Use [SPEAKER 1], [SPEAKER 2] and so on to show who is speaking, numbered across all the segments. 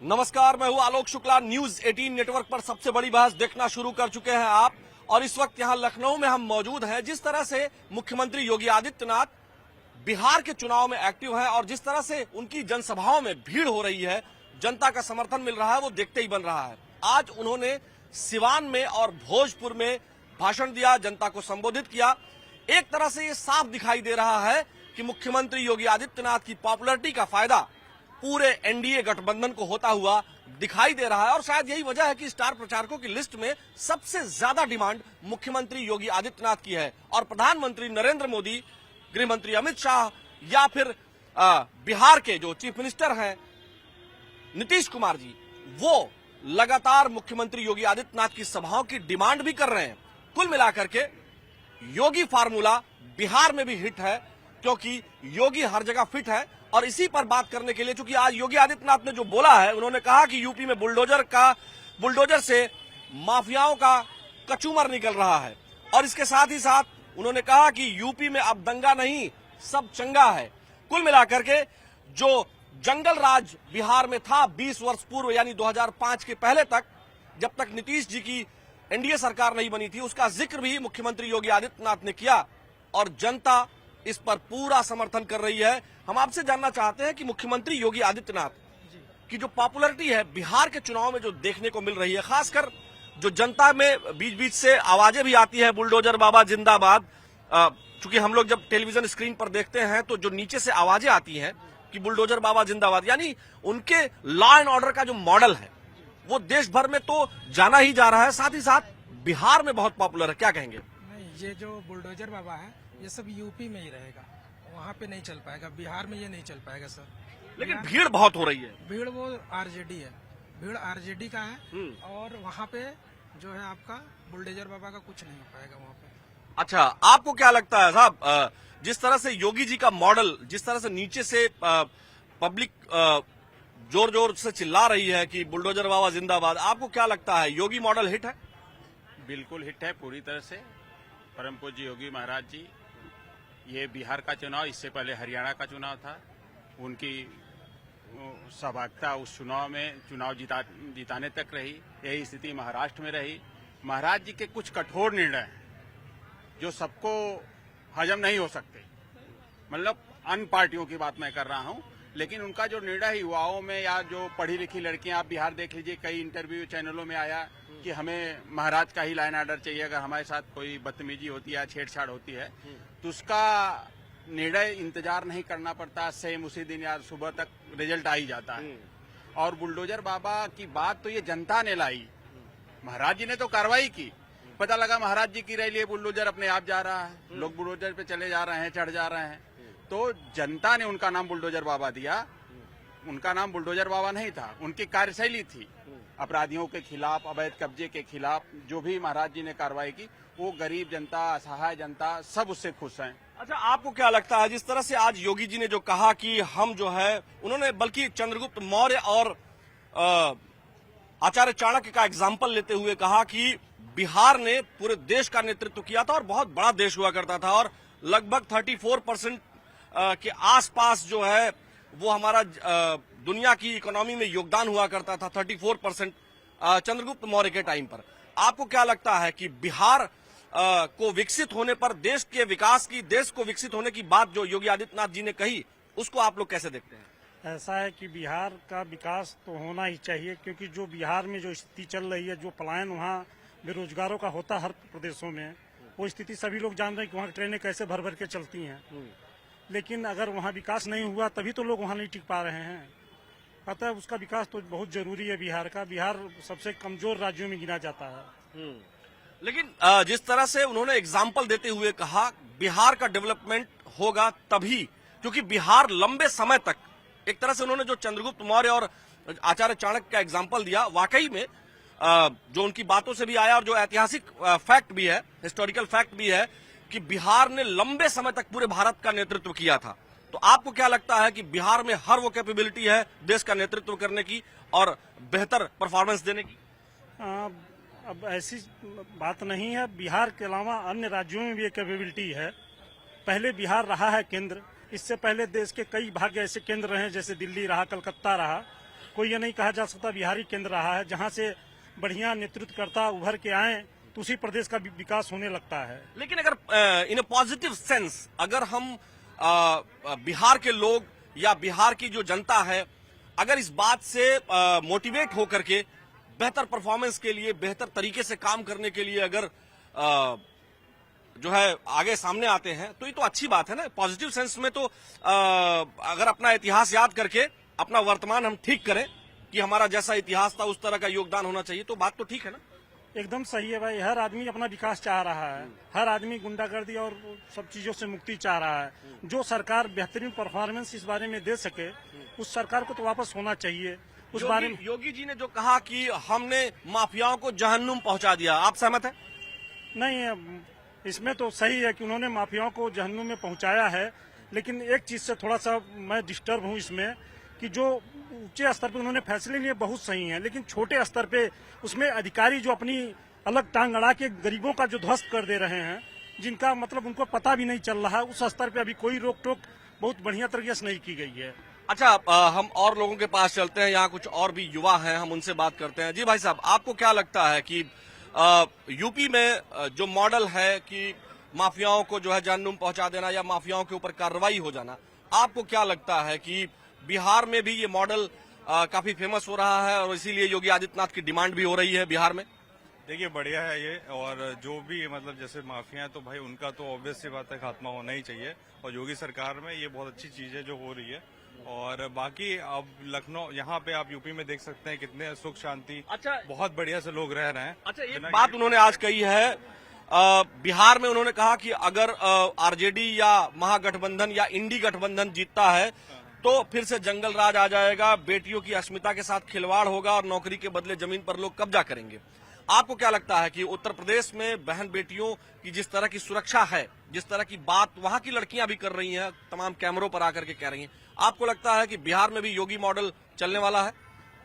[SPEAKER 1] नमस्कार, मैं हूं आलोक शुक्ला। न्यूज 18 नेटवर्क पर सबसे बड़ी बहस देखना शुरू कर चुके हैं आप, और इस वक्त यहां लखनऊ में हम मौजूद हैं। जिस तरह से मुख्यमंत्री योगी आदित्यनाथ बिहार के चुनाव में एक्टिव हैं और जिस तरह से उनकी जनसभाओं में भीड़ हो रही है, जनता का समर्थन मिल रहा है, वो देखते ही बन रहा है। आज उन्होंने सिवान में और भोजपुर में भाषण दिया, जनता को संबोधित किया। एक तरह से ये साफ दिखाई दे रहा है कि मुख्यमंत्री योगी आदित्यनाथ की पॉपुलैरिटी का फायदा पूरे एनडीए गठबंधन को होता हुआ दिखाई दे रहा है, और शायद यही वजह है कि स्टार प्रचारकों की लिस्ट में सबसे ज्यादा डिमांड मुख्यमंत्री योगी आदित्यनाथ की है। और प्रधानमंत्री नरेंद्र मोदी, गृह मंत्री अमित शाह या फिर बिहार के जो चीफ मिनिस्टर हैं नीतीश कुमार जी, वो लगातार मुख्यमंत्री योगी आदित्यनाथ की सभाओं की डिमांड भी कर रहे हैं। कुल मिलाकर के योगी फार्मूला बिहार में भी हिट है, क्योंकि योगी हर जगह फिट है। और इसी पर बात करने के लिए, चूंकि आज योगी आदित्यनाथ ने जो बोला है, उन्होंने कहा कि यूपी में बुलडोजर से माफियाओं का कचूमर निकल रहा है, और इसके साथ ही साथ उन्होंने कहा कि यूपी में अब दंगा नहीं, सब चंगा है। कुल मिलाकर के जो जंगल राज बिहार में था 20 वर्ष पूर्व, यानी 2005 के पहले तक, जब तक नीतीश जी की एनडीए सरकार नहीं बनी थी, उसका जिक्र भी मुख्यमंत्री योगी आदित्यनाथ ने किया, और जनता इस पर पूरा समर्थन कर रही है। हम आपसे जानना चाहते हैं कि मुख्यमंत्री योगी आदित्यनाथ की जो पॉपुलैरिटी है बिहार के चुनाव में जो देखने को मिल रही है, खासकर जो जनता में बीच बीच से आवाजें भी आती है बुलडोजर बाबा जिंदाबाद, चूंकि हम लोग जब टेलीविजन स्क्रीन पर देखते हैं तो जो नीचे से आवाजें आती हैं कि बुलडोजर बाबा जिंदाबाद, यानी उनके लॉ एंड ऑर्डर का जो मॉडल है वो देश भर में तो जाना ही जा रहा है, साथ ही साथ बिहार में बहुत पॉपुलर है। क्या कहेंगे?
[SPEAKER 2] नहीं, ये जो बुलडोजर बाबा है ये सब यूपी में ही रहेगा, वहाँ पे नहीं चल पाएगा, बिहार में ये नहीं चल पाएगा सर।
[SPEAKER 1] लेकिन भीड़ बहुत हो रही है।
[SPEAKER 2] भीड़ वो आरजेडी है, भीड़ आरजेडी का है, और वहाँ पे जो है आपका बुलडोजर बाबा का कुछ नहीं हो पाएगा वहाँ पे।
[SPEAKER 1] अच्छा, आपको क्या लगता है साहब, जिस तरह से योगी जी का मॉडल, जिस तरह से नीचे से पब्लिक जोर जोर से चिल्ला रही है कि बुलडोजर बाबा जिंदाबाद, आपको क्या लगता है योगी मॉडल हिट है?
[SPEAKER 3] बिल्कुल हिट है पूरी तरह से। परम पूज्य योगी महाराज जी, ये बिहार का चुनाव, इससे पहले हरियाणा का चुनाव था, उनकी सहभागिता उस चुनाव में चुनाव जिताने तक रही। यही स्थिति महाराष्ट्र में रही। महाराज जी के कुछ कठोर निर्णय जो सबको हजम नहीं हो सकते, मतलब अन्य पार्टियों की बात मैं कर रहा हूं, लेकिन उनका जो निर्णय युवाओं में या जो पढ़ी लिखी लड़कियां, आप बिहार देख लीजिए, कई इंटरव्यू चैनलों में आया कि हमें महाराज का ही लाइन ऑर्डर चाहिए, अगर हमारे साथ कोई बदतमीजी होती है, छेड़छाड़ होती है तो उसका निर्णय इंतजार नहीं करना पड़ता, सेम उसी दिन या सुबह तक रिजल्ट आ ही जाता है। और बुलडोजर बाबा की बात तो ये जनता ने लाई, महाराज जी ने तो कार्रवाई की। पता लगा महाराज जी की रैली है, बुलडोजर अपने आप जा रहा है, लोग बुलडोजर पे चले जा रहे हैं, चढ़ जा रहे हैं, तो जनता ने उनका नाम बुलडोजर बाबा दिया। उनका नाम बुलडोजर बाबा नहीं था, उनकी कार्यशैली थी। अपराधियों के खिलाफ, अवैध कब्जे के खिलाफ जो भी महाराज जी ने कार्रवाई की, वो गरीब जनता, असहाय जनता सब उससे खुश हैं।
[SPEAKER 1] अच्छा, आपको क्या लगता है, जिस तरह से आज योगी जी ने जो कहा कि हम जो है, उन्होंने बल्कि चंद्रगुप्त मौर्य और आचार्य चाणक्य का एग्जाम्पल लेते हुए कहा कि बिहार ने पूरे देश का नेतृत्व किया था और बहुत बड़ा देश हुआ करता था, और लगभग 34% के आसपास जो है वो हमारा दुनिया की इकोनॉमी में योगदान हुआ करता था, 34% चंद्रगुप्त मौर्य के टाइम पर। आपको क्या लगता है कि बिहार को विकसित होने पर, देश के विकास की, देश को विकसित होने की बात जो योगी आदित्यनाथ जी ने कही, उसको आप लोग कैसे देखते हैं?
[SPEAKER 4] ऐसा है कि बिहार का विकास तो होना ही चाहिए, क्योंकि जो बिहार में जो स्थिति चल रही है, जो पलायन वहाँ बेरोजगारों का होता है हर प्रदेशों में, वो स्थिति सभी लोग जान रहे हैं कि वहाँ ट्रेनें कैसे भर भर के चलती हैं। लेकिन अगर वहाँ विकास नहीं हुआ तभी तो लोग वहाँ नहीं टिक पा रहे हैं। अतः उसका विकास तो बहुत जरूरी है बिहार का। बिहार सबसे कमजोर राज्यों में गिना जाता है।
[SPEAKER 1] लेकिन जिस तरह से उन्होंने एग्जाम्पल देते हुए कहा, बिहार का डेवलपमेंट होगा तभी, क्योंकि बिहार लंबे समय तक, एक तरह से उन्होंने जो चंद्रगुप्त मौर्य और आचार्य चाणक्य का एग्जाम्पल दिया, वाकई में जो उनकी बातों से भी आया और जो ऐतिहासिक फैक्ट भी है, हिस्टोरिकल फैक्ट भी है कि बिहार ने लंबे समय तक पूरे भारत का नेतृत्व किया था। तो आपको क्या लगता है कि बिहार में हर वो कैपेबिलिटी है देश का नेतृत्व करने की और बेहतर परफॉर्मेंस देने की?
[SPEAKER 4] अब ऐसी बात नहीं है, बिहार के अलावा अन्य राज्यों में भी एक कैपेबिलिटी है। पहले बिहार रहा है केंद्र, इससे पहले देश के कई भाग ऐसे केंद्र रहे, जैसे दिल्ली रहा, कलकत्ता रहा, कोई ये नहीं कहा जा सकता बिहारी केंद्र रहा है। जहाँ से बढ़िया नेतृत्वकर्ता उभर के आए तो उसी प्रदेश का विकास होने लगता है।
[SPEAKER 1] लेकिन अगर इन ए पॉजिटिव सेंस अगर हम बिहार के लोग या बिहार की जो जनता है अगर इस बात से मोटिवेट होकर के बेहतर परफॉर्मेंस के लिए बेहतर तरीके से काम करने के लिए अगर जो है आगे सामने आते हैं तो ये तो अच्छी बात है ना। पॉजिटिव सेंस में तो अगर अपना इतिहास याद करके अपना वर्तमान हम ठीक करें कि हमारा जैसा इतिहास था उस तरह का योगदान होना चाहिए तो बात तो ठीक है ना।
[SPEAKER 4] एकदम सही है भाई। हर आदमी अपना विकास चाह रहा है, हर आदमी गुंडागर्दी और सब चीजों से मुक्ति चाह रहा है। जो सरकार बेहतरीन परफॉर्मेंस इस बारे में दे सके उस सरकार को तो वापस होना चाहिए। उस बारे में
[SPEAKER 1] योगी जी ने जो कहा कि हमने माफियाओं को जहन्नुम पहुंचा दिया, आप सहमत है?
[SPEAKER 4] नहीं, इसमें तो सही है कि उन्होंने माफियाओं को जहन्नुम में पहुंचाया है, लेकिन एक चीज से थोड़ा सा मैं डिस्टर्ब हूं इसमें कि जो ऊंचे स्तर पे उन्होंने फैसले लिए बहुत सही हैं, लेकिन छोटे स्तर पे उसमें अधिकारी जो अपनी अलग टांग अड़ा के गरीबों का जो ध्वस्त कर दे रहे हैं, जिनका मतलब उनको पता भी नहीं चल रहा है, उस स्तर पे अभी कोई रोक टोक बहुत बढ़िया तरीके से नहीं की गई है।
[SPEAKER 1] अच्छा, हम और लोगों के पास चलते हैं। यहाँ कुछ और भी युवा हैं, हम उनसे बात करते हैं। जी भाई साहब, आपको क्या लगता है कि यूपी में जो मॉडल है कि माफियाओं को जो है जहन्नुम पहुंचा देना या माफियाओं के ऊपर कार्रवाई हो जाना, आपको क्या लगता है कि बिहार में भी ये मॉडल काफी फेमस हो रहा है और इसीलिए योगी आदित्यनाथ की डिमांड भी हो रही है बिहार में?
[SPEAKER 5] देखिए, बढ़िया है ये। और जो भी मतलब जैसे माफिया है तो भाई उनका तो ऑब्वियस सी बात है खात्मा होना ही चाहिए, और योगी सरकार में ये बहुत अच्छी चीज है जो हो रही है। और बाकी अब लखनऊ यहाँ पे आप यूपी में देख सकते हैं कितने सुख शांति,
[SPEAKER 1] अच्छा,
[SPEAKER 5] बहुत बढ़िया से लोग रह रहे हैं।
[SPEAKER 1] अच्छा, एक बात उन्होंने आज कही है बिहार में, उन्होंने कहा कि अगर आरजेडी या महागठबंधन या इंडी गठबंधन जीतता है तो फिर से जंगल राज आ जाएगा, बेटियों की अस्मिता के साथ खिलवाड़ होगा और नौकरी के बदले जमीन पर लोग कब्जा करेंगे। आपको क्या लगता है कि उत्तर प्रदेश में बहन बेटियों की जिस तरह की सुरक्षा है, जिस तरह की बात वहां की लड़कियां भी कर रही हैं, तमाम कैमरों पर आकर के कह रही हैं, आपको लगता है कि बिहार में भी योगी मॉडल चलने वाला है?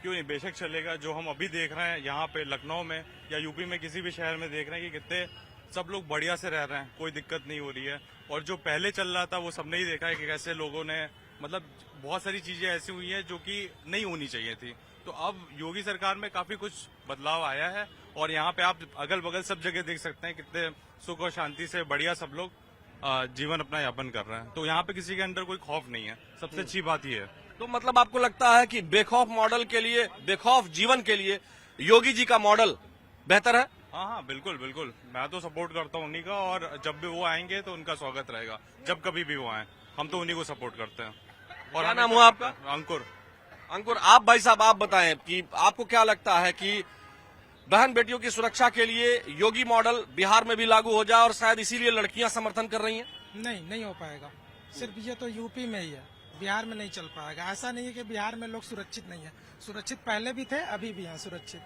[SPEAKER 5] क्यों नहीं, बेशक चलेगा। जो हम अभी देख रहे हैं यहाँ पे लखनऊ में या यूपी में किसी भी शहर में देख रहे हैं कि कितने सब लोग बढ़िया से रह रहे हैं, कोई दिक्कत नहीं हो रही है। और जो पहले चल रहा था वो सबने ही देखा है कि कैसे लोगों ने मतलब बहुत सारी चीजें ऐसी हुई हैं जो कि नहीं होनी चाहिए थी। तो अब योगी सरकार में काफी कुछ बदलाव आया है और यहाँ पे आप अगल बगल सब जगह देख सकते हैं कितने सुख और शांति से बढ़िया सब लोग जीवन अपना यापन कर रहे हैं। तो यहाँ पे किसी के अंदर कोई खौफ नहीं है, सबसे अच्छी बात ये है।
[SPEAKER 1] तो मतलब आपको लगता है कि बेखौफ मॉडल के लिए, बेखौफ जीवन के लिए योगी जी का मॉडल बेहतर है?
[SPEAKER 5] हाँ, बिल्कुल बिल्कुल, मैं तो सपोर्ट करता हूँ उन्हीं का। और जब भी वो आएंगे तो उनका स्वागत रहेगा, जब कभी भी वो आए हम तो उन्हीं को सपोर्ट करते हैं। और
[SPEAKER 1] क्या नाम हुआ आपका?
[SPEAKER 5] अंकुर।
[SPEAKER 1] अंकुर, आप भाई साहब आप बताएं कि आपको क्या लगता है कि बहन बेटियों की सुरक्षा के लिए योगी मॉडल बिहार में भी लागू हो जाए और शायद इसीलिए लड़कियां समर्थन कर रही हैं?
[SPEAKER 2] नहीं हो पाएगा। सिर्फ ये तो यूपी में ही है, बिहार में नहीं चल पाएगा। ऐसा नहीं है कि बिहार में लोग सुरक्षित नहीं है, सुरक्षित पहले भी थे, अभी भी हैं सुरक्षित।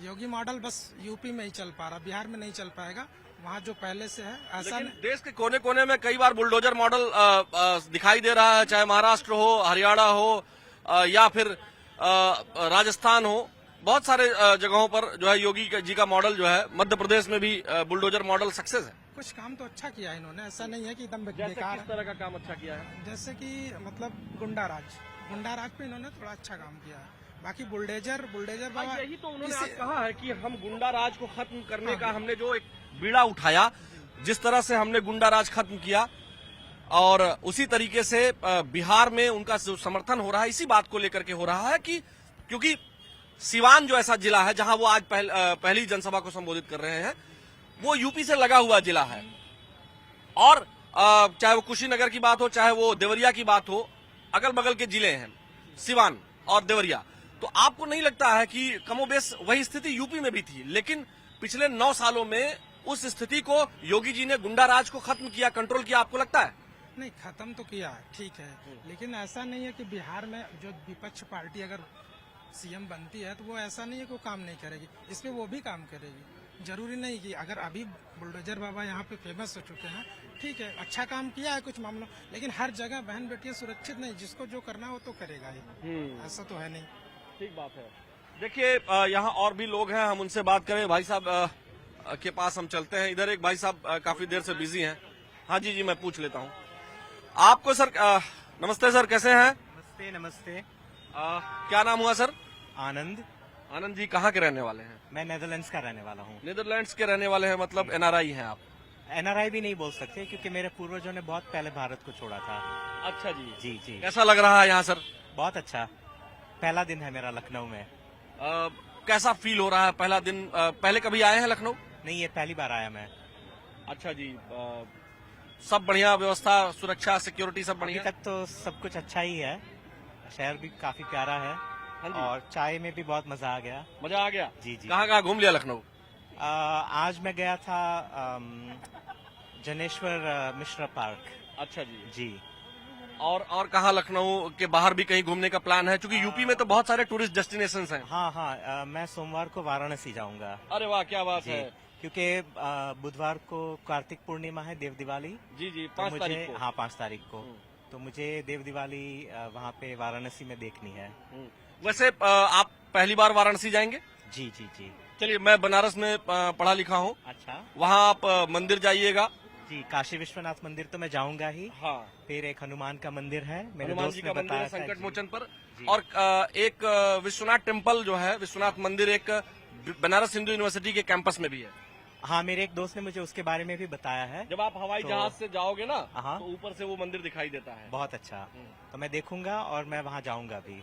[SPEAKER 2] योगी मॉडल बस यूपी में ही चल पा रहा, बिहार में नहीं चल पाएगा। वहाँ जो पहले से है ऐसा
[SPEAKER 1] लेकिन देश के कोने कोने में कई बार बुलडोजर मॉडल दिखाई दे रहा है, चाहे महाराष्ट्र हो, हरियाणा हो या फिर राजस्थान हो। बहुत सारे जगहों पर जो है योगी जी का मॉडल जो है, मध्य प्रदेश में भी बुलडोजर मॉडल सक्सेस है।
[SPEAKER 2] कुछ काम तो अच्छा किया है इन्होंने, ऐसा नहीं है कि एकदम
[SPEAKER 1] जैसे
[SPEAKER 2] बेकार
[SPEAKER 1] किस तरह का काम अच्छा किया है?
[SPEAKER 2] जैसे कि मतलब गुंडा राज पे इन्होंने थोड़ा अच्छा काम किया है। बाकी बुलडोजर बाबा,
[SPEAKER 1] यही तो उन्होंने आज कहा है कि हम गुंडा राज को खत्म करने का हमने जो एक बीड़ा उठाया, जिस तरह से हमने गुंडा राज खत्म किया और उसी तरीके से बिहार में उनका जो समर्थन हो रहा है इसी बात को लेकर के हो रहा है कि क्योंकि सिवान जो ऐसा जिला है जहां वो आज पहली जनसभा को संबोधित कर रहे हैं, वो यूपी से लगा हुआ जिला है। और चाहे वो कुशीनगर की बात हो, चाहे वो देवरिया की बात हो, अगल बगल के जिले हैं सिवान और देवरिया। तो आपको नहीं लगता है कि कमोबेश वही स्थिति यूपी में भी थी, लेकिन पिछले 9 सालों में उस स्थिति को योगी जी ने गुंडा राज को खत्म किया, कंट्रोल किया? आपको लगता है?
[SPEAKER 2] नहीं, खत्म तो किया है, ठीक है, लेकिन ऐसा नहीं है कि बिहार में जो विपक्ष पार्टी अगर सीएम बनती है तो वो ऐसा नहीं है कि वो काम नहीं करेगी, इस पे वो भी काम करेगी। जरूरी नहीं कि अगर अभी बुलडोजर बाबा यहाँ पे फेमस हो चुके हैं, ठीक है, अच्छा काम किया है कुछ मामलों, लेकिन हर जगह बहन बेटियां सुरक्षित नहीं, जिसको जो करना है वो तो करेगा ही, ऐसा तो है नहीं।
[SPEAKER 1] ठीक बात है। देखिए, यहाँ और भी लोग हैं, हम उनसे बात करें। भाई साहब के पास हम चलते हैं। इधर एक भाई साहब काफी देर से बिजी हैं। हाँ जी, मैं पूछ लेता हूँ आपको। सर नमस्ते सर, कैसे हैं?
[SPEAKER 6] नमस्ते।
[SPEAKER 1] क्या नाम हुआ सर?
[SPEAKER 6] आनंद।
[SPEAKER 1] आनंद जी कहाँ के रहने वाले हैं?
[SPEAKER 6] मैं नेदरलैंड्स का रहने वाला हूँ।
[SPEAKER 1] नीदरलैंड्स के रहने वाले हैं, मतलब एनआरआई हैं आप?
[SPEAKER 6] एनआरआई भी नहीं बोल सकते क्योंकि मेरे पूर्वजों ने बहुत पहले भारत को छोड़ा था।
[SPEAKER 1] अच्छा जी।
[SPEAKER 6] जी जी,
[SPEAKER 1] कैसा लग रहा है यहाँ सर?
[SPEAKER 6] बहुत अच्छा। पहला दिन है मेरा लखनऊ में।
[SPEAKER 1] कैसा फील हो रहा है पहला दिन? पहले कभी आए हैं लखनऊ?
[SPEAKER 6] नहीं, ये पहली बार आया मैं।
[SPEAKER 1] अच्छा जी। सब बढ़िया, व्यवस्था, सुरक्षा, सिक्योरिटी सब
[SPEAKER 6] अभी
[SPEAKER 1] बढ़िया?
[SPEAKER 6] तक तो सब कुछ अच्छा ही है। शहर भी काफी प्यारा है
[SPEAKER 1] हाँ जी।
[SPEAKER 6] और चाय में भी बहुत मजा आ गया।
[SPEAKER 1] मजा आ गया?
[SPEAKER 6] जी जी।
[SPEAKER 1] कहाँ कहाँ घूम लिया लखनऊ?
[SPEAKER 6] आज मैं गया था जनेश्वर मिश्रा पार्क।
[SPEAKER 1] अच्छा जी।
[SPEAKER 6] जी।
[SPEAKER 1] और कहाँ लखनऊ के बाहर भी कहीं घूमने का प्लान है? क्योंकि यूपी में तो बहुत सारे टूरिस्ट डेस्टिनेशन हैं।
[SPEAKER 6] हाँ हाँ, मैं सोमवार को वाराणसी जाऊंगा।
[SPEAKER 1] अरे वाह, क्या बात
[SPEAKER 6] जी,
[SPEAKER 1] है।
[SPEAKER 6] क्योंकि बुधवार को कार्तिक पूर्णिमा है, देव दिवाली।
[SPEAKER 1] जी जी,
[SPEAKER 6] तो
[SPEAKER 1] 5
[SPEAKER 6] मुझे,
[SPEAKER 1] तारीख को।
[SPEAKER 6] हाँ 5 तारीख को, तो मुझे देव दिवाली वहाँ पे वाराणसी में देखनी है।
[SPEAKER 1] वैसे आप पहली बार वाराणसी जाएंगे?
[SPEAKER 6] जी जी जी।
[SPEAKER 1] चलिए, मैं बनारस में पढ़ा लिखा हूँ।
[SPEAKER 6] अच्छा।
[SPEAKER 1] वहाँ आप मंदिर जाइएगा।
[SPEAKER 6] जी, काशी विश्वनाथ मंदिर तो मैं जाऊंगा ही।
[SPEAKER 1] हाँ,
[SPEAKER 6] फिर एक हनुमान का मंदिर है, मेरे
[SPEAKER 1] हनुमान
[SPEAKER 6] दोस्त
[SPEAKER 1] जी
[SPEAKER 6] ने
[SPEAKER 1] का मंदिर है
[SPEAKER 6] बताया था।
[SPEAKER 1] संकट
[SPEAKER 6] जी।
[SPEAKER 1] मोचन पर।
[SPEAKER 6] जी।
[SPEAKER 1] और एक विश्वनाथ टेम्पल जो है, विश्वनाथ मंदिर, एक बनारस हिंदू यूनिवर्सिटी के कैंपस में भी है।
[SPEAKER 6] हाँ, मेरे एक दोस्त ने मुझे उसके बारे में भी बताया है।
[SPEAKER 1] जब आप हवाई जहाज से जाओगे ना,
[SPEAKER 6] हाँ।
[SPEAKER 1] तो ऊपर से वो मंदिर दिखाई देता है।
[SPEAKER 6] बहुत अच्छा, तो मैं देखूंगा और मैं वहाँ जाऊंगा भी।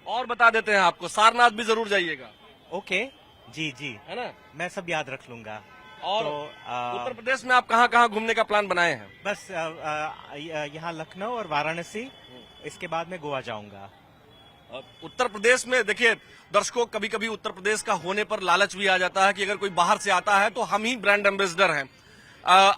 [SPEAKER 1] और बता देते हैं आपको, सारनाथ भी जरूर जाइएगा।
[SPEAKER 6] ओके। जी जी,
[SPEAKER 1] है ना?
[SPEAKER 6] मैं सब याद रख लूंगा।
[SPEAKER 1] और
[SPEAKER 6] तो
[SPEAKER 1] उत्तर प्रदेश में आप कहाँ कहाँ घूमने का प्लान बनाए हैं?
[SPEAKER 6] बस यहाँ लखनऊ और वाराणसी, इसके बाद मैं गोवा जाऊंगा।
[SPEAKER 1] उत्तर प्रदेश में देखिए दर्शकों, कभी कभी उत्तर प्रदेश का होने पर लालच भी आ जाता है कि अगर कोई बाहर से आता है तो हम ही ब्रांड एम्बेसडर हैं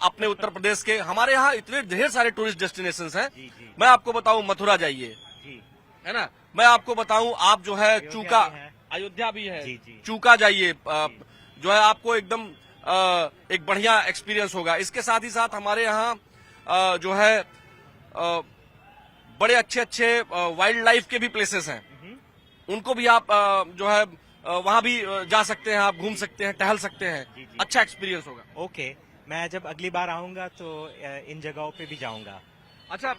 [SPEAKER 1] अपने उत्तर प्रदेश के। हमारे यहाँ इतने ढेर सारे टूरिस्ट डेस्टिनेशन हैं।
[SPEAKER 6] जी जी
[SPEAKER 1] मैं आपको बताऊं, मथुरा जाइए,
[SPEAKER 6] जी।
[SPEAKER 1] है ना? मैं आपको बताऊं, आप जो है
[SPEAKER 6] अयोध्या
[SPEAKER 1] चूका,
[SPEAKER 6] भी है।
[SPEAKER 1] अयोध्या भी है,
[SPEAKER 6] जी, जी।
[SPEAKER 1] चूका जाइए, जो है आपको एकदम एक बढ़िया एक्सपीरियंस होगा। इसके साथ ही साथ हमारे यहाँ जो है बड़े अच्छे अच्छे वाइल्ड लाइफ के भी प्लेसेस हैं, उनको भी आप जो है वहाँ भी जा सकते हैं, आप घूम सकते हैं, टहल सकते हैं।
[SPEAKER 6] जी, जी।
[SPEAKER 1] अच्छा एक्सपीरियंस होगा।
[SPEAKER 6] ओके, मैं जब अगली बार आऊंगा तो इन जगहों पे भी जाऊंगा।
[SPEAKER 1] अच्छा,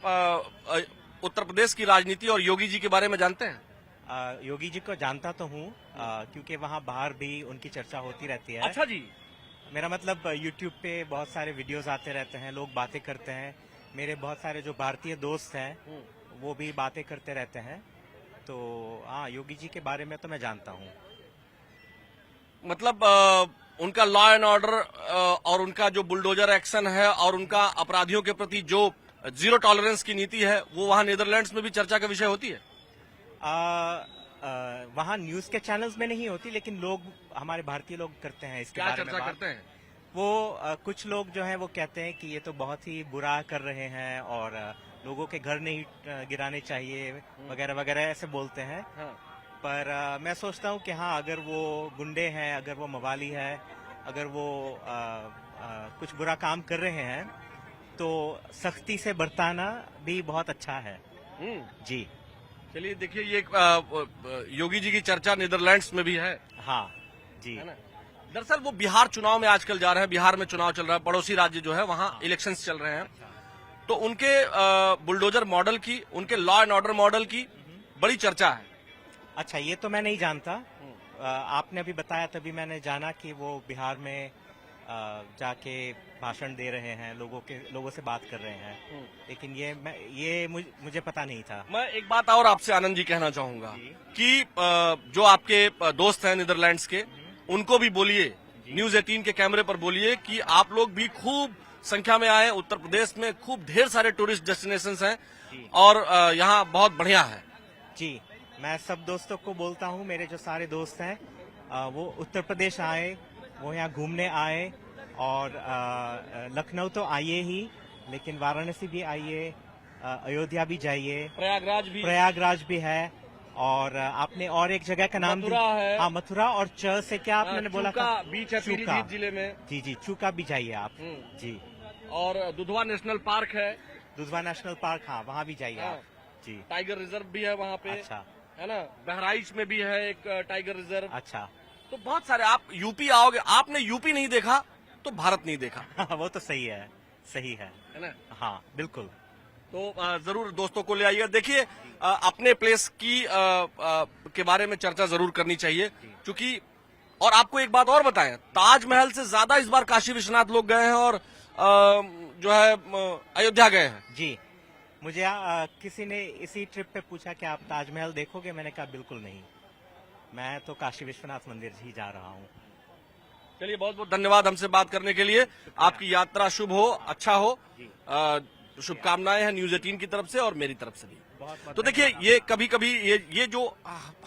[SPEAKER 1] उत्तर प्रदेश की राजनीति और योगी जी के बारे में जानते हैं?
[SPEAKER 6] योगी जी को जानता तो हूँ, क्योंकि वहाँ बाहर भी उनकी चर्चा होती रहती है।
[SPEAKER 1] अच्छा जी।
[SPEAKER 6] मेरा मतलब यूट्यूब पे बहुत सारे वीडियोस आते रहते हैं, लोग बातें करते हैं। मेरे बहुत सारे जो भारतीय दोस्त हैं वो भी बातें करते रहते हैं। तो हाँ, योगी जी के बारे में तो मैं जानता हूँ।
[SPEAKER 1] मतलब उनका लॉ एंड ऑर्डर और उनका जो बुलडोजर एक्शन है और उनका अपराधियों के प्रति जो जीरो टॉलरेंस की नीति है, वो वहाँ नीदरलैंड्स में भी चर्चा का विषय होती है?
[SPEAKER 6] वहाँ न्यूज के चैनल्स में नहीं होती, लेकिन लोग, हमारे भारतीय लोग करते हैं इसके
[SPEAKER 1] क्या
[SPEAKER 6] बारे में
[SPEAKER 1] चर्चा
[SPEAKER 6] बात।
[SPEAKER 1] करते हैं?
[SPEAKER 6] वो कुछ लोग जो हैं वो कहते हैं कि ये तो बहुत ही बुरा कर रहे हैं और लोगों के घर नहीं गिराने चाहिए वगैरह वगैरह, ऐसे बोलते हैं।
[SPEAKER 1] हाँ।
[SPEAKER 6] पर मैं सोचता हूँ कि हाँ, अगर वो गुंडे हैं, अगर वो मवाली है, अगर वो कुछ बुरा काम कर रहे हैं तो सख्ती से बरताना भी बहुत अच्छा है। जी।
[SPEAKER 1] चलिए, देखिए ये योगी जी की चर्चा नीदरलैंड्स में भी है।
[SPEAKER 6] हाँ जी।
[SPEAKER 1] है ना? दरअसल वो बिहार चुनाव में आजकल जा रहे हैं, बिहार में चुनाव चल रहा है, पड़ोसी राज्य जो है वहाँ इलेक्शंस चल रहे हैं। तो उनके बुलडोजर मॉडल की, उनके लॉ एंड ऑर्डर मॉडल की बड़ी चर्चा है।
[SPEAKER 6] अच्छा, ये तो मैं नहीं जानता। आपने अभी बताया तभी मैंने जाना कि वो बिहार में जाके भाषण दे रहे हैं, लोगों से बात कर रहे हैं। लेकिन ये मुझे पता नहीं था।
[SPEAKER 1] मैं एक बात और आपसे आनंद जी कहना चाहूंगा कि जो आपके दोस्त हैं नीदरलैंड्स के, उनको भी बोलिए, न्यूज 18 के कैमरे पर बोलिए कि आप लोग भी खूब संख्या में आए। उत्तर प्रदेश में खूब ढेर सारे टूरिस्ट डेस्टिनेशंस हैं और यहाँ बहुत बढ़िया है।
[SPEAKER 6] जी, मैं सब दोस्तों को बोलता हूँ, मेरे जो सारे दोस्त हैं वो उत्तर प्रदेश आए, वो यहाँ घूमने आए। और लखनऊ तो आइए ही, लेकिन वाराणसी भी आइए, अयोध्या भी जाइए, प्रयागराज भी है। और आपने और एक जगह का नाम
[SPEAKER 1] मथुरा है।
[SPEAKER 6] हाँ, मथुरा। और च से क्या आपने बोला था?
[SPEAKER 1] बीच है पीलीभीत जिले में।
[SPEAKER 6] जी जी, चूका भी जाइए आप। जी।
[SPEAKER 1] और दुधवा नेशनल पार्क है।
[SPEAKER 6] दुधवा नेशनल पार्क, हाँ, वहाँ भी जाइए आप। जी।
[SPEAKER 1] टाइगर रिजर्व भी है वहाँ पे।
[SPEAKER 6] अच्छा।
[SPEAKER 1] है ना? बहराइच में भी है एक टाइगर रिजर्व।
[SPEAKER 6] अच्छा।
[SPEAKER 1] तो बहुत सारे। आप यूपी आओगे, आपने यूपी नहीं देखा तो भारत नहीं देखा।
[SPEAKER 6] वो तो सही है, सही है
[SPEAKER 1] ना?
[SPEAKER 6] हाँ, बिल्कुल।
[SPEAKER 1] तो जरूर दोस्तों को ले आइएगा। देखिए अपने प्लेस की के बारे में चर्चा जरूर करनी चाहिए, क्योंकि और आपको एक बात और बताएं, ताजमहल से ज्यादा इस बार काशी विश्वनाथ लोग गए हैं और जो है अयोध्या गए हैं।
[SPEAKER 6] जी, मुझे किसी ने इसी ट्रिप पे पूछा कि आप ताजमहल देखोगे, मैंने कहा बिल्कुल नहीं, मैं तो काशी विश्वनाथ मंदिर ही जा रहा हूँ।
[SPEAKER 1] चलिए बहुत बहुत धन्यवाद हमसे बात करने के लिए। आपकी यात्रा शुभ हो, अच्छा हो, शुभकामनाएं हैं न्यूज 18 की तरफ से और मेरी तरफ से भी। तो देखिए ये कभी कभी ये जो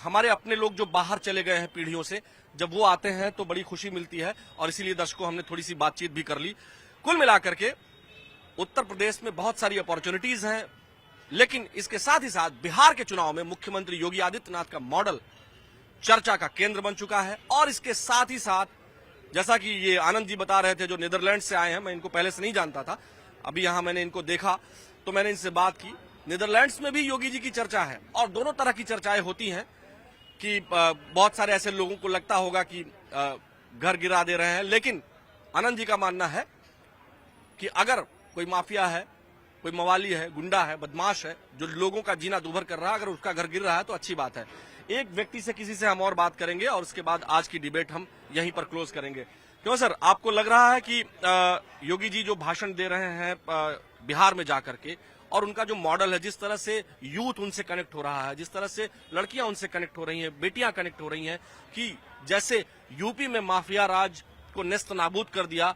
[SPEAKER 1] हमारे अपने लोग जो बाहर चले गए हैं पीढ़ियों से, जब वो आते हैं तो बड़ी खुशी मिलती है और इसीलिए दर्शकों हमने थोड़ी सी बातचीत भी कर ली। कुल मिलाकर के उत्तर प्रदेश में बहुत सारी अपॉर्चुनिटीज हैं, लेकिन इसके साथ ही साथ बिहार के चुनाव में मुख्यमंत्री योगी आदित्यनाथ का मॉडल चर्चा का केंद्र बन चुका है। और इसके साथ ही साथ जैसा कि ये आनंद जी बता रहे थे जो नीदरलैंड से आए हैं, मैं इनको पहले से नहीं जानता था, अभी यहां मैंने इनको देखा तो मैंने इनसे बात की। नीदरलैंड्स में भी योगी जी की चर्चा है और दोनों तरह की चर्चाएं होती हैं कि बहुत सारे ऐसे लोगों को लगता होगा कि घर गिरा दे रहे हैं, लेकिन आनंद जी का मानना है कि अगर कोई माफिया है, कोई मवाली है, गुंडा है, बदमाश है, जो लोगों का जीना दूभर कर रहा है, अगर उसका घर गिर रहा है तो अच्छी बात है। एक व्यक्ति से किसी से हम और बात करेंगे और उसके बाद आज की डिबेट हम यहीं पर क्लोज करेंगे। क्यों सर, आपको लग रहा है कि योगी जी जो भाषण दे रहे हैं बिहार में जाकर के, और उनका जो मॉडल है, जिस तरह से यूथ उनसे कनेक्ट हो रहा है, जिस तरह से लड़कियां उनसे कनेक्ट हो रही हैं, बेटियां कनेक्ट हो रही हैं, कि जैसे यूपी में माफिया राज को नेस्त नाबूद कर दिया,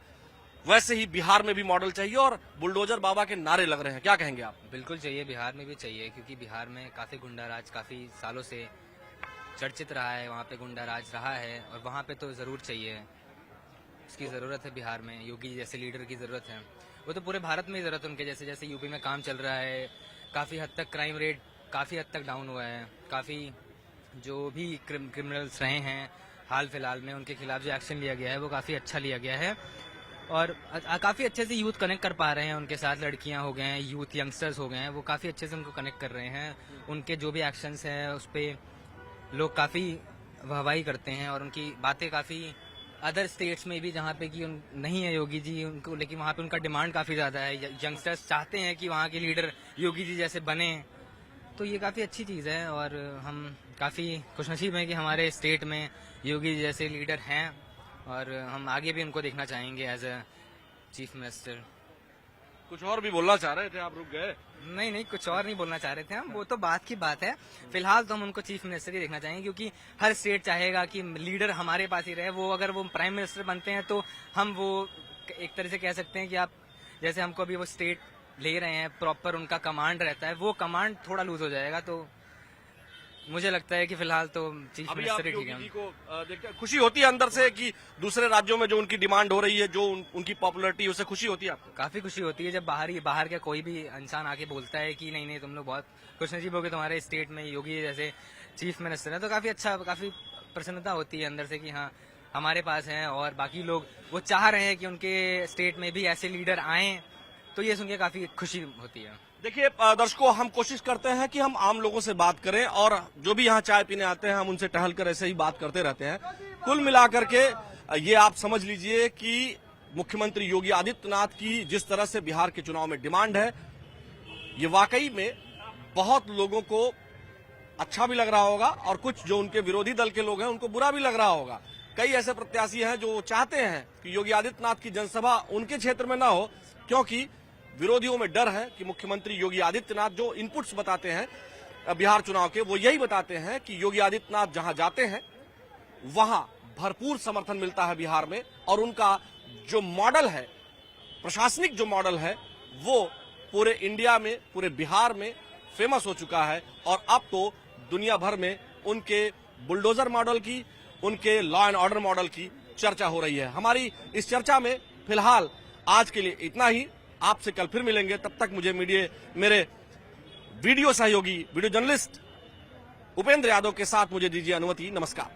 [SPEAKER 1] वैसे ही बिहार में भी मॉडल चाहिए और बुलडोजर बाबा के नारे लग रहे हैं, क्या कहेंगे आप?
[SPEAKER 7] बिल्कुल चाहिए, बिहार में भी चाहिए, क्योंकि बिहार में काफी गुंडा राज काफी सालों से चर्चित रहा है, वहाँ पे गुंडा राज रहा है और वहाँ पे तो जरूर चाहिए, इसकी जरूरत है बिहार में, योगी जैसे लीडर की जरूरत है। वो तो पूरे भारत में ही जरूरत है उनके जैसे। जैसे यूपी में काम चल रहा है, काफी हद तक क्राइम रेट काफी हद तक डाउन हुआ है, काफी जो भी क्रिमिनल्स रहे हैं हाल फिलहाल में उनके खिलाफ जो एक्शन लिया गया है वो काफी अच्छा लिया गया है और काफी अच्छे से यूथ कनेक्ट कर पा रहे हैं उनके साथ। लड़कियां हो गए हैं, यूथ यंगस्टर्स हो गए हैं, वो काफी अच्छे से उनको कनेक्ट कर रहे हैं। उनके जो भी एक्शंस हैं उस पर लोग काफी वाहवाही करते हैं और उनकी बातें काफी अदर स्टेट्स में भी जहाँ पे कि नहीं है योगी जी उनको, लेकिन वहाँ पे उनका डिमांड काफी ज्यादा है। यंगस्टर्स चाहते हैं कि वहाँ के लीडर योगी जी जैसे बने, तो ये काफी अच्छी चीज है और हम काफी खुशनसीब हैं कि हमारे स्टेट में योगी जी जैसे लीडर हैं और हम आगे भी उनको देखना चाहेंगे एज अ चीफ मिनिस्टर।
[SPEAKER 1] कुछ और भी बोलना चाह रहे थे, आप रुक गए?
[SPEAKER 7] नहीं, कुछ और नहीं बोलना चाह रहे थे हम, वो तो बात की बात है। फिलहाल तो हम उनको चीफ मिनिस्टर ही देखना चाहेंगे, क्योंकि हर स्टेट चाहेगा कि लीडर हमारे पास ही रहे। वो अगर वो प्राइम मिनिस्टर बनते हैं तो हम वो एक तरह से कह सकते हैं कि आप जैसे हमको अभी वो स्टेट ले रहे हैं, प्रॉपर उनका कमांड रहता है, वो कमांड थोड़ा लूज हो जाएगा। तो मुझे लगता है कि फिलहाल तो चीफ मिनिस्टर ही ठीक है।
[SPEAKER 1] योगी जी को देखते खुशी होती है अंदर से कि दूसरे राज्यों में जो उनकी डिमांड हो रही है, जो उनकी पॉपुलैरिटी, उससे खुशी होती है आपको?
[SPEAKER 7] काफी खुशी होती है जब बाहर का कोई भी इंसान आके बोलता है कि नहीं तुम लोग बहुत खुशनसीब हो गए, तुम्हारे स्टेट में योगी जैसे चीफ मिनिस्टर है। तो काफी अच्छा, काफी प्रसन्नता होती है अंदर से कि हाँ हमारे पास हैं और बाकी लोग वो चाह रहे हैं कि उनके स्टेट में भी ऐसे लीडर आए, तो ये सुन के काफी खुशी होती है।
[SPEAKER 1] देखिए दर्शकों, हम कोशिश करते हैं कि हम आम लोगों से बात करें और जो भी यहाँ चाय पीने आते हैं हम उनसे टहल कर ऐसे ही बात करते रहते हैं। कुल मिलाकर के ये आप समझ लीजिए कि मुख्यमंत्री योगी आदित्यनाथ की जिस तरह से बिहार के चुनाव में डिमांड है, ये वाकई में बहुत लोगों को अच्छा भी लग रहा होगा और कुछ जो उनके विरोधी दल के लोग हैं उनको बुरा भी लग रहा होगा। कई ऐसे प्रत्याशी हैं जो चाहते हैं कि योगी आदित्यनाथ की जनसभा उनके क्षेत्र में ना हो, क्योंकि विरोधियों में डर है कि मुख्यमंत्री योगी आदित्यनाथ जो इनपुट्स बताते हैं बिहार चुनाव के, वो यही बताते हैं कि योगी आदित्यनाथ जहां जाते हैं वहां भरपूर समर्थन मिलता है बिहार में, और उनका जो मॉडल है, प्रशासनिक जो मॉडल है, वो पूरे इंडिया में, पूरे बिहार में फेमस हो चुका है। और अब तो दुनिया भर में उनके बुलडोजर मॉडल की, उनके लॉ एंड ऑर्डर मॉडल की चर्चा हो रही है। हमारी इस चर्चा में फिलहाल आज के लिए इतना ही। आपसे कल फिर मिलेंगे, तब तक मुझे मेरे वीडियो सहयोगी वीडियो जर्नलिस्ट उपेंद्र यादव के साथ मुझे दीजिए अनुमति। नमस्कार।